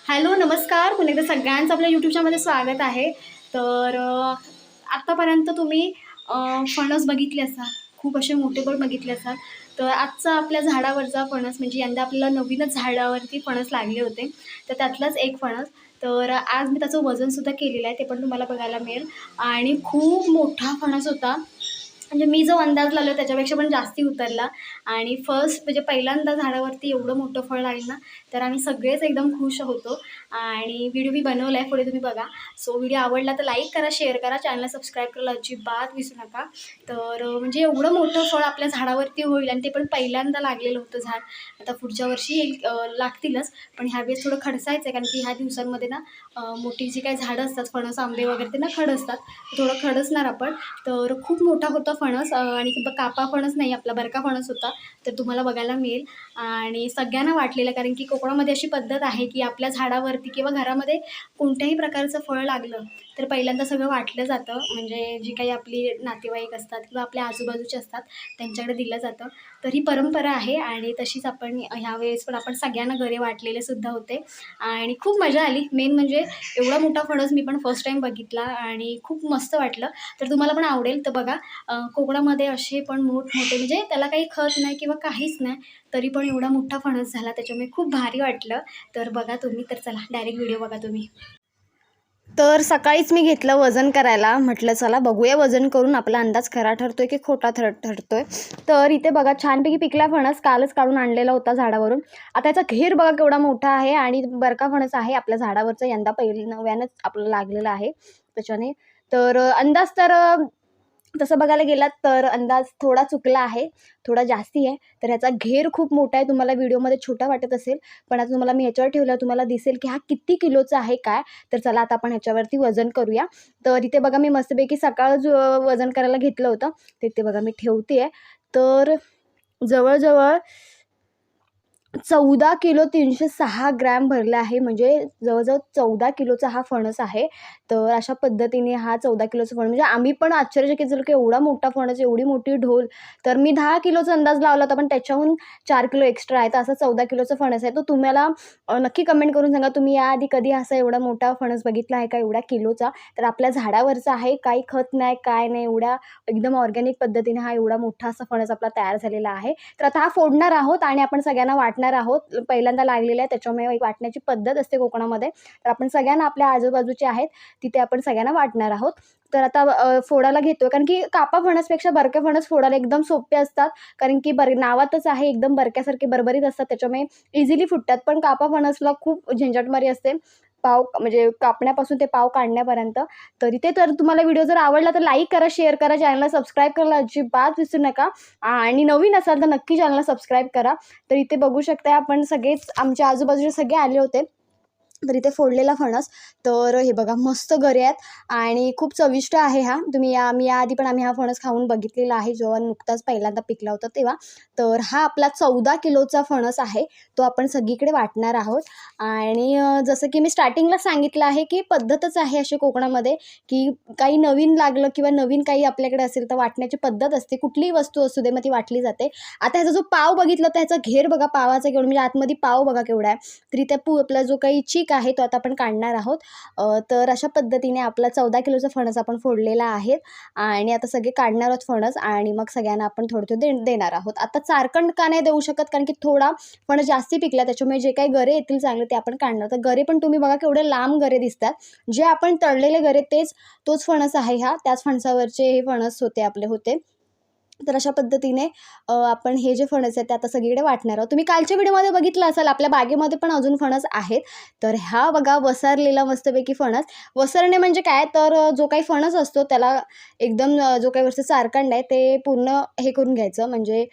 Hello नमस्कार, पुन्हा एकदा सगळ्यांचं आपल्या यूट्यूब चॅनलमध्ये स्वागत आहे. तर आत्तापर्यंत तुम्ही फणस बघितले असाल, खूप असे मोठे पण बघितले असाल. तर आजचा आपल्या झाडावरचा फणस म्हणजे यंदा आपल्याला नवीनच झाडावरती फणस लागले होते, तर त्यातलाच एक फणस. तर आज मी त्याचं वजनसुद्धा केलेलं आहे, ते पण तुम्हाला बघायला मिळेल. आणि खूप मोठा फणस होता, म्हणजे मी जो अंदाज लावला त्याच्यापेक्षा पण जास्ती उतरला. आणि फर्स्ट म्हणजे पहिल्यांदा झाडावरती एवढं मोठं फळ लागलं ना, तर आम्ही सगळेच एकदम खुश होतो. आणि व्हिडिओ मी बनवला आहे, पुढे तुम्ही बघा. सो व्हिडिओ आवडला तर लाईक करा, शेअर करा, चॅनलला सबस्क्राईब करायला अजिबात विसरू नका. तर म्हणजे एवढं मोठं फळ आपल्या झाडावरती होईल आणि ते पण पहिल्यांदा लागलेलं होतं झाड. आता पुढच्या वर्षी येईल, लागतीलच. पण ह्यावेळेस थोडं खडसायचं आहे, कारण की ह्या दिवसांमध्ये ना मोठी जी काही झाडं असतात, फणस आंबे वगैरे, ते ना खडसतात. थोडं खडसणार आपण. तर खूप मोठा होता फणस, आणि कापा फणस नाही, आपला बरका फणस होता. तर तुम्हाला बघायला मिळेल. आणि सगळ्यांना वाटलेलं, कारण की कोकणामध्ये अशी पद्धत आहे की आपल्या झाडावरती किंवा घरामध्ये कोणत्याही प्रकारचं फळ लागलं तर पहिल्यांदा सगळं वाटलं जातं. म्हणजे जी काही आपली नातेवाईक असतात किंवा आपल्या आजूबाजूचे असतात त्यांच्याकडे दिलं जातं. तर ही परंपरा आहे आणि तशीच आपण ह्यावेळेस पण आपण सगळ्यांना गरे वाटलेले सुद्धा होते. आणि खूप मजा आली. मेन म्हणजे एवढा मोठा फणस मी पण फर्स्ट टाईम बघितला आणि खूप मस्त वाटलं. तर तुम्हाला पण आवडेल तर बघा. कोकणामध्ये असे पण मोठमोठे, म्हणजे त्याला काही खत नाही किंवा काहीच नाही, तरी पण एवढा मोठा फणस झाला, त्याच्यामुळे खूप भारी वाटलं. तर बघा तुम्ही. तर चला डायरेक्ट व्हिडिओ बघा तुम्ही. तर सकाळीच मी घेतलं वजन करायला. म्हटलं चला बघूया वजन करून आपला अंदाज खरा ठरतोय की खोटा ठरतोय. तर इथे बघा छानपैकी पिकला फणस कालच काढून आणलेला होता झाडावरून. आता याचा घेर बघा केवढा मोठा आहे आणि बरका फणस आहे आपल्या झाडावरचा, यंदा नव्यानंच आपल्याला लागलेला आहे त्याच्याने. तर अंदाज तर तसं बघायला गेलात तर अंदाज थोडा चुकला आहे, थोडा जास्ती आहे. तर ह्याचा घेर खूप मोठा आहे. तुम्हाला व्हिडिओमध्ये छोटा वाटत असेल, पण आता तुम्हाला मी ह्याच्यावर ठेवल्यावर तुम्हाला दिसेल की हा किती किलोचा आहे काय. तर चला आता आपण ह्याच्यावरती वजन करूया. तर इथे बघा मी मस्तपैकी सकाळच वजन करायला घेतलं होतं. तिथे बघा मी ठेवते आहे. तर जवळ-जवळ 14 किलो 306 ग्रॅम भरला आहे. म्हणजे जवळ-जवळ 14 किलोचा हा फणस आहे. तर अशा पद्धतीने हा 14 किलोचा फणस, म्हणजे आम्ही पण आश्चर्यचकित झालो की एवढा मोठा फणस, एवढी मोठी ढोल. तर मी 10 किलोचा अंदाज लावला होता, पण त्याच्याहून 4 किलो एक्स्ट्रा आहे. तर असा 14 किलोचा फणस आहे. तर तुम्हाला नक्की कमेंट करून सांगा, तुम्ही याआधी कधी असा एवढा मोठा फणस बघितला आहे का, एवढ्या किलोचा? तर आपल्या झाडावरचा आहे, काही खत नाही, काय नाही, एवढ्या एकदम ऑर्गॅनिक पद्धतीने हा एवढा मोठा असा फणस आपला तयार झालेला आहे. तर आता हा फोडणार आहोत आणि आपण सगळ्यांना वाटणार आहोत. पहिल्यांदा लागलेला आहे त्याच्यामुळे एक वाटण्याची पद्धत असते कोकणामध्ये. तर आपण सगळ्यांना, आपल्या आजूबाजूचे आहेत तिथे आपण सगळ्यांना वाटणार आहोत. तर आता फोडायला घेतोय, कारण की कापा फणसपेक्षा बरके फणस फोडायला एकदम सोपे असतात. कारण की नावातच आहे एकदम बरक्यासारखे बरबरीत असतात, त्याच्यामुळे इझिली फुटतात. पण कापा फणसला खूप झंझटमारी असते, पाव म्हणजे कापण्यापासून ते पाव काढण्यापर्यंत. तर इथे तर तुम्हाला व्हिडिओ जर आवडला तर लाईक करा, शेअर करा, चॅनलला सबस्क्राईब करायला अजिबात विसरू नका. आणि नवीन असाल तर नक्की चॅनलला सबस्क्राईब करा. तर इथे बघू शकता आपण सगळेच, आमच्या आजूबाजूचे सगळे आले होते. तर इथे फोडलेला फणस. तर हे बघा मस्त गरे आहेत आणि खूप चविष्ट आहे हा. मी याआधी पण आम्ही हा फणस खाऊन बघितलेला आहे, जेव्हा नुकताच पहिल्यांदा पिकला होता तेव्हा. तर हा आपला 14 किलोचा फणस आहे, तो आपण सगळीकडे वाटणार आहोत. आणि जसं की मी स्टार्टिंगला सांगितलं आहे की पद्धतच आहे अशी कोकणामध्ये, की काही नवीन लागलं किंवा नवीन काही आपल्याकडे असेल तर वाटण्याची पद्धत असते. कुठलीही वस्तू असू दे, मग ती वाटली जाते. आता ह्याचा जो पाव बघितला तर ह्याचा घेर बघा पावाचा केवढा, म्हणजे आतमध्ये पाव बघा केवढा आहे. तरी त्या आपला जो काही चीक आहे तो आता आपण काढणार आहोत. तर अशा पद्धतीने आपला 14 किलोचा फणस आपण फोडलेला आहे आणि आता सगळे काढणार आहोत फणस आणि मग सगळ्यांना आपण थोडं देणार आहोत. आता चारकंड का नाही देऊ शकत, कारण की थोडा फणस जास्ती पिकला, त्याच्यामुळे जे काही गरे येतील चांगले ते आपण काढणार. तर गरे पण तुम्ही बघा केवढे लांब गरे दिसतात. जे आपण तळलेले गरे तोच फणस आहे हा, त्याच फणसावरचे हे फणस आपले होते. तर अशा पद्धतीने आपण हे जे फणस आहेत ते आता सगळीकडे वाटणार आहोत. तुम्ही कालच्या व्हिडिओमध्ये बघितलं असाल, आपल्या बागेमध्ये पण अजून फणस आहेत. तर हा बघा वसरलेला मस्तपैकी फणस. वसरणे म्हणजे काय, तर जो काही फणस असतो त्याला एकदम जो काही वरचं चारकांड आहे ते पूर्ण हे करून घ्यायचं, म्हणजे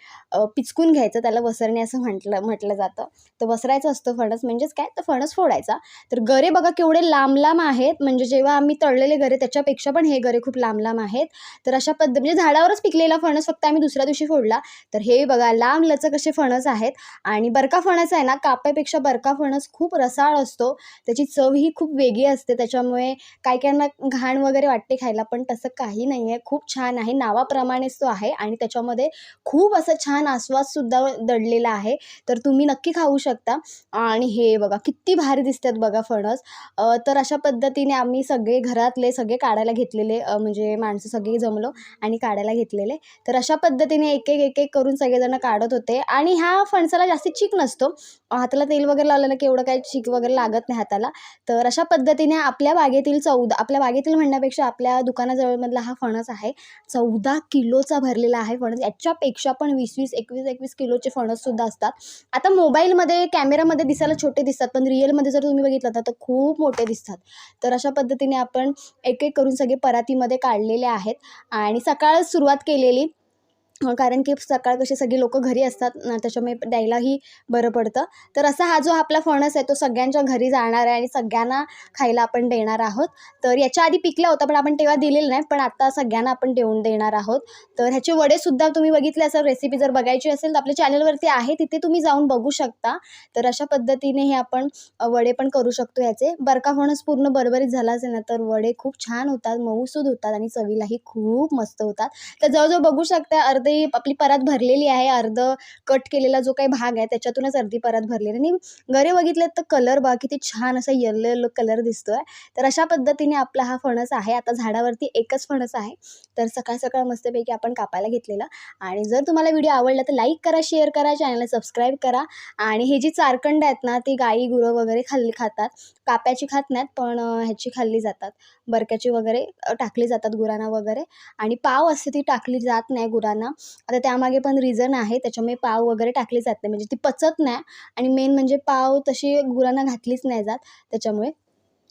पिचकून घ्यायचं, त्याला वसरणे असं म्हटलं जातं. तर वसरायचं असतं फणस, म्हणजेच काय, तर फणस फोडायचा. तर गरे बघा केवढे लांब लांब आहेत, म्हणजे जेव्हा आम्ही तळलेले गरे त्याच्यापेक्षा पण हे गरे खूप लांब लांब आहेत. तर अशा म्हणजे झाडावरच पिकलेला फणस, फक्त शकता आम्ही दुसऱ्या दिवशी फोडला. तर हे बघा लांब लचक असे फणस आहेत आणि बरका फणस आहे ना, काप्यापेक्षा बरका फणस खूप रसाळ असतो. त्याची चव ही खूप वेगळी असते. त्याच्यामुळे काही काहींना घाण वगैरे वाटते खायला, पण तसं काही नाही आहे. खूप छान आहे. नावाप्रमाणेच तो आहे आणि त्याच्यामध्ये खूप असं छान आस्वादसुद्धा दडलेला आहे. तर तुम्ही नक्की खाऊ शकता. आणि हे बघा किती भारी दिसतात बघा फणस. तर अशा पद्धतीने आम्ही सगळे घरातले सगळे काढायला घेतलेले, म्हणजे माणसं सगळे जमलो आणि काढायला घेतलेले. तर अशा पद्धतीने एक एक करून सगळेजण काढत होते आणि ह्या फणसाला जास्ती चीक नसतो. हाताला तेल वगैरे लावलं ना की एवढं काही चीक वगैरे लागत नाही हाताला. तर अशा पद्धतीने आपल्या बागेतील म्हणण्यापेक्षा आपल्या दुकानाजवळमधला हा फणस आहे. 14 किलोचा भरलेला आहे फणस. याच्यापेक्षा पण 20-20, 21-21 किलोचे फणससुद्धा असतात. आता मोबाईलमध्ये, कॅमेरामध्ये दिसायला छोटे दिसतात, पण रिअलमध्ये जर तुम्ही बघितलं ना, तर खूप मोठे दिसतात. तर अशा पद्धतीने आपण एक-एक करून सगळे परातीमध्ये काढलेले आहेत आणि सकाळच सुरुवात केलेली. कारण की सकाळ कशी सगळी लोकं घरी असतात ना, त्याच्यामुळे द्यायलाही बरं पडतं. तर असा हा जो आपला फणस आहे तो सगळ्यांच्या घरी जाणार आहे आणि सगळ्यांना खायला आपण देणार आहोत. तर याच्या आधी पिकला होता, पण आपण तेव्हा दिलेला नाही, पण आता सगळ्यांना आपण देणार आहोत. तर ह्याचे वडेसुद्धा तुम्ही बघितले असेल, रेसिपी जर बघायची असेल तर आपल्या चॅनलवरती आहे, तिथे तुम्ही जाऊन बघू शकता. तर अशा पद्धतीने हे आपण वडे पण करू शकतो याचे. बरका फणस पूर्ण बरबरीत झाला असेल ना, तर वडे खूप छान होतात, मऊसूद होतात आणि चवीलाही खूप मस्त होतात. तर जवळजवळ बघू शकता अर्धी आपली परात भरलेली आहे. कट केलेला जो काही भाग आहे त्याच्यातूनच अर्धी परात भरलेली आणि गरे बघितलेत तर कलर बघा किती छान असा येलो येलो कलर दिसतोय. तर अशा पद्धतीने आपला हा फणस आहे. आता झाडावरती एकच फणस आहे. तर सकाळ सकाळ मस्तपैकी आपण कापायला घेतलेला. आणि जर तुम्हाला व्हिडिओ आवडला तर लाईक करा, शेअर करा, चॅनलला सबस्क्राईब करा. आणि हे जी चारकंड आहेत ना, ती गाई गुरं वगैरे खातात. काप्याची खात नाहीत, पण ह्याची खाल्ली जातात. बरक्याची वगैरे टाकली जातात गुरांना वगैरे. आणि पाव असते ती टाकली जात नाही गुरांना. आता त्यामागे पण रिझन आहे. त्याच्यामुळे पाव वगैरे टाकली जात नाही. म्हणजे ती पचत नाही आणि मेन म्हणजे पाव तशी गुरांना घातलीच नाही जात त्याच्यामुळे.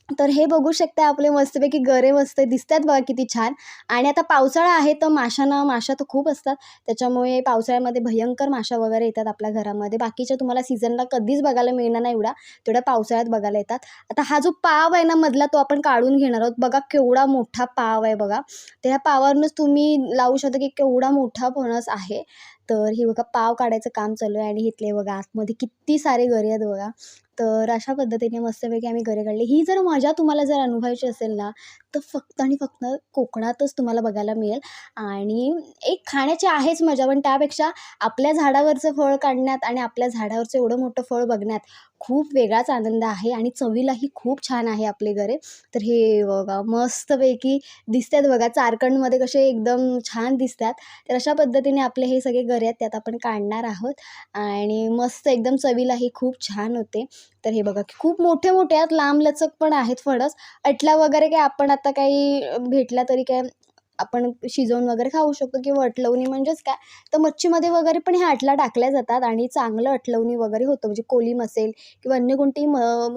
तर हे बघू शकता आपले मस्तपैकी गरे मस्त दिसतात बघा किती छान. आणि आता पावसाळा आहे तर माशा तर खूप असतात. त्याच्यामुळे पावसाळ्यामध्ये भयंकर माशा वगैरे येतात आपल्या घरामध्ये. बाकीच्या तुम्हाला सीझनला कधीच बघायला मिळणार नाही तेवढ्या पावसाळ्यात बघायला येतात. आता हा जो पाव आहे ना मधला तो आपण काढून घेणार आहोत. बघा केवढा मोठा पाव आहे बघा. तर ह्या पावावरूनच तुम्ही लावू शकता की केवढा मोठा फणस आहे. तर हे बघा पाव काढायचं काम चालू आहे आणि इथले बघा आतमध्ये किती सारे गरे आहेत बघा. तर अशा पद्धतीने मस्तपैकी आम्ही गरे काढले. ही जर मजा तुम्हाला जर अनुभवायची असेल ना, तर फक्त आणि फक्त कोकणातच तुम्हाला बघायला मिळेल. आणि एक खाण्याची आहेच मजा, पण त्यापेक्षा आपल्या झाडावरचं फळ काढण्यात आणि आपल्या झाडावरचं एवढं मोठं फळ बघण्यात खूप वेगळाच आनंद आहे आणि चवीलाही खूप छान आहे आपले गरे. तर हे बघा मस्तपैकी दिसतात बघा, चारकंडमध्ये कसे एकदम छान दिसतात. तर अशा पद्धतीने आपले हे सगळे गरे आहेत त्यात आपण काढणार आहोत आणि मस्त एकदम चवीलाही खूप छान होते. तर हे बघा खूप मोठे-मोठे आहेत, लांबलचक पण आहेत फणस. अटला वगैरे काय आपण आता काही भेटला तरी काय आपण शिजवून वगैरे खाऊ शकतो किंवा अटलवणी म्हणजेच काय, तर मच्छीमध्ये वगैरे पण ह्या अटला टाकल्या जातात आणि चांगलं अटलवणी वगैरे होतं. म्हणजे कोलम असेल किंवा अन्य कोणती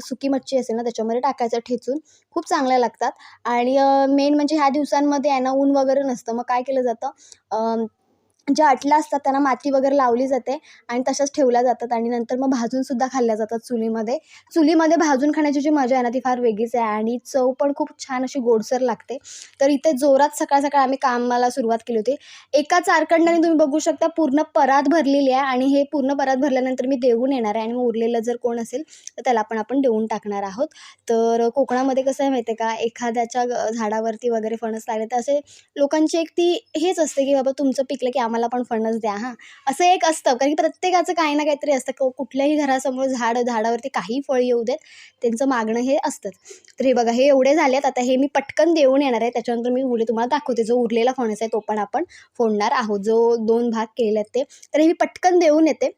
सुकी मच्छी असेल ना त्याच्यामध्ये टाकायचं ठेचून, खूप चांगल्या लागतात. आणि मेन म्हणजे ह्या दिवसांमध्ये आहे ना ऊन वगैरे नसतं. मग काय केलं जातं, ज्या अटल्या असतात त्यांना माती वगैरे लावली जाते आणि तशाच ठेवल्या जातात आणि नंतर मग भाजूनसुद्धा खाल्ल्या जातात चुलीमध्ये. चुलीमध्ये भाजून खाण्याची जी मजा आहे ना ती फार वेगळीच आहे आणि चव पण खूप छान अशी गोडसर लागते. तर इथे जोरात सकाळ-सकाळ आम्ही कामाला सुरुवात केली होती. एका चारकंडाने तुम्ही बघू शकता पूर्ण परात भरलेली आहे आणि हे पूर्ण परात भरल्यानंतर मी देऊन येणार आहे आणि मग उरलेलं जर कोण असेल तर त्याला पण आपण देऊन टाकणार आहोत. तर कोकणामध्ये कसं आहे माहिती आहे का, एखाद्याच्या झाडावरती वगैरे फणस लागले तर असे लोकांची एक ती हेच असते की बाबा तुमचं पिकलं की आम्हाला पण फणस द्या हां. असं एक असतं कारण की प्रत्येकाचं काही ना काहीतरी असतं. कुठल्याही घरासमोर झाडावरती काहीही फळ येऊ देत, त्यांचं मागणं हे असतंच. तर हे बघा हे एवढे झालेत. आता हे मी पटकन देऊन येणार आहे. त्याच्यानंतर मी पुढे तुम्हाला दाखवते. जो उरलेला फणस आहे तो पण आपण फोडणार आहोत. जो 2 भाग केलेत ते. तर हे मी पटकन देऊन येते.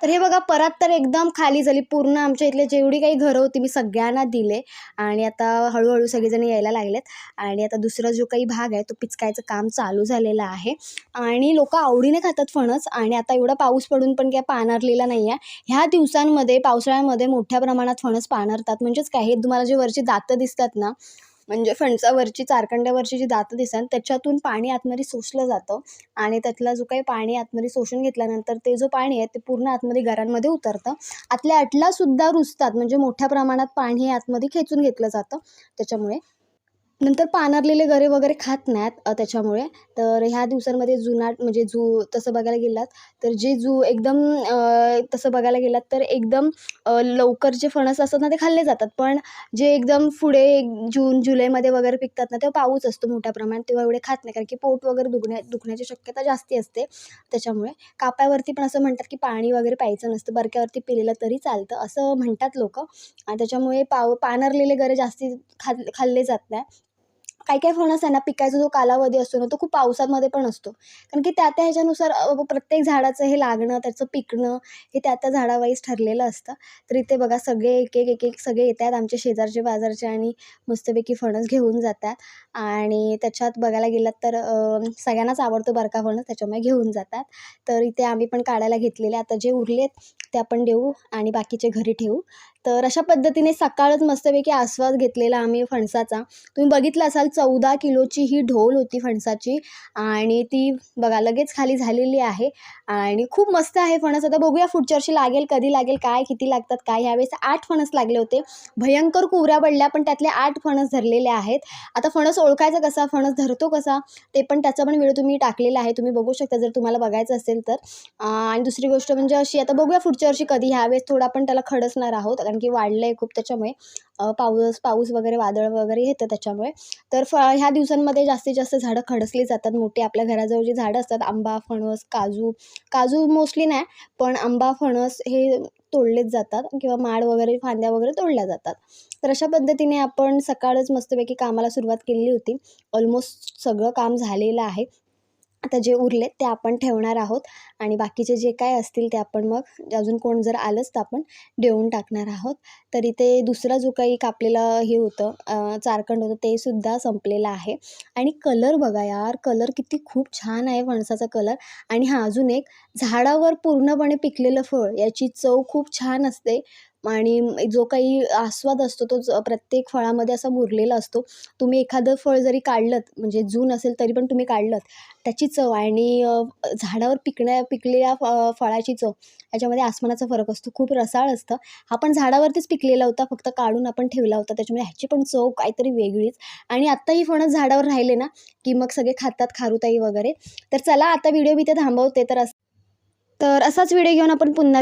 तर हे बघा परत तर एकदम खाली झाली. पूर्ण आमच्या इथले जेवढी काही घरं होती मी सगळ्यांना दिले आणि आता हळू-हळू सगळेजण यायला लागलेत आणि आता दुसरा जो काही भाग आहे तो पिचकायचं काम चालू झालेलं आहे आणि लोकं आवडीने खातात फणस. आणि आता एवढा पाऊस पडून पण काय पाणरलेला नाही आहे. ह्या दिवसांमध्ये पावसाळ्यामध्ये मोठ्या प्रमाणात फणस पाणरतात. म्हणजेच काय, हे तुम्हाला जे वरची दातं दिसतात ना, म्हणजे फणसावरची चारकंड्यावरची जी दातं दिसतात त्याच्यातून पाणी आतमध्ये शोषलं जातं आणि त्यातला जो काही पाणी आतमध्ये शोषून घेतल्यानंतर ते जो पाणी आहे ते पूर्ण आतमध्ये घरांमध्ये उतरतं. आतल्या अटलासुद्धा रुजतात, म्हणजे मोठ्या प्रमाणात पाणी हे आतमध्ये खेचून घेतलं जातं त्याच्यामुळे. नंतर पानारलेले गरे वगैरे खात नाहीत त्याच्यामुळे. तर ह्या दिवसांमध्ये जुनाट म्हणजे तसं बघायला गेलात तर एकदम तसं बघायला गेलात तर एकदम लवकर जे फणस असतात ना ते खाल्ले जातात. पण जे एकदम पुढे जून जुलैमध्ये वगैरे पिकतात ना तेव्हा पाऊस असतो मोठ्या प्रमाणात, तेव्हा एवढे खात नाही कारण की पोट वगैरे दुखण्याची शक्यता जास्ती असते. त्याच्यामुळे काप्यावरती पण असं म्हणतात की पाणी वगैरे प्यायचं नसतं, बरक्यावरती पिलेलं तरी चालतं असं म्हणतात लोकं. आणि त्याच्यामुळे पानारलेले गरे जास्ती खाल्ले जात नाही. काही काही फणस आहे ना पिकायचा जो कालावधी असतो ना तो खूप पावसामध्ये पण असतो. कारण की त्या ह्याच्यानुसार प्रत्येक झाडाचं हे लागणं, त्याचं पिकणं हे त्या झाडावाईज ठरलेलं असतं. तर इथे बघा सगळे एक सगळे येतात आमचे शेजारचे पाजारचे आणि मस्तपैकी फणस घेऊन जातात. आणि त्याच्यात बघायला गेलात तर सगळ्यांनाच आवडतो बरका फणस त्याच्यामुळे घेऊन जातात. तर इथे आम्ही पण काढायला घेतलेले. आता जे उरलेत ते आपण देऊ आणि बाकीचे घरी ठेवू. तर अशा पद्धतीने सकाळच मस्तपैकी आस्वाद घेतलेला आम्ही फणसाचा. तुम्ही बघितलं असाल 14 किलोची ही ढोल होती फणसाची आणि ती बघा लगेच खाली झालेली आहे आणि खूप मस्त आहे फणस. आता बघूया पुढच्या वर्षी लागेल, कधी लागेल, काय किती लागतात काय. ह्यावेळेस 8 फणस लागले होते. भयंकर कुवऱ्या पडल्या पण त्यातले 8 फणस धरलेले आहेत. आता फणस ओळखायचा कसा, फणस धरतो कसा ते पण त्याचा पण व्हिडिओ तुम्ही टाकलेला आहे. तुम्ही बघू शकता जर तुम्हाला बघायचं असेल तर. आणि दुसरी गोष्ट म्हणजे अशी आता बघूया पुढच्या वर्षी कधी. ह्यावेळेस थोडा आपण त्याला खडसणार आहोत कारण की वाढलं आहे खूप त्याच्यामुळे. पाऊस वगैरे वादळ वगैरे येतं त्याच्यामुळे. तर ह्या दिवसांमध्ये जास्तीत जास्त झाडं खडसली जातात मोठी. आपल्या घराजवळ जी झाडं असतात आंबा, फणस, काजू मोस्टली नाही पण आंबा, फणस हे तोडलेच जातात किंवा माड वगैरे, फांद्या वगैरे तोडल्या जातात. तर अशा पद्धतीने आपण सकाळच मस्तपैकी कामाला सुरुवात केलेली होती. ऑलमोस्ट सगळं काम झालेलं आहे. आता जे उरलेत ते आपण ठेवणार आहोत आणि बाकीचे जे काय असतील ते आपण मग अजून कोण जर आलंच तर आपण देऊन टाकणार आहोत. तर इथे दुसरा जो काही कापलेला हे होतं चारखंड होतं ते सुद्धा संपलेलं आहे. आणि कलर बघा यार, कलर किती खूप छान आहे फणसाचा कलर. आणि हां, अजून एक झाडावर पूर्णपणे पिकलेलं फळ याची चव खूप छान असते आणि जो काही आस्वाद असतो तो प्रत्येक फळामध्ये असा मुरलेला असतो. तुम्ही एखादं फळ जरी काढलंत म्हणजे जून असेल तरी पण तुम्ही काढलंत त्याची चव आणि झाडावर पिकलेल्या फळाची चव याच्यामध्ये आसमानाचा फरक असतो. खूप रसाळ असतं. हा पण झाडावरतीच पिकलेला होता, फक्त काढून आपण ठेवला होता. त्याच्यामुळे ह्याची पण चव काहीतरी वेगळीच. आणि आत्ता ही फणस झाडावर राहिले ना, की मग सगळे खातात खारुताई वगैरे. तर चला आता व्हिडिओ मी इथे थांबवते. तर असाच व्हिडिओ घेऊन आपण पुन्हा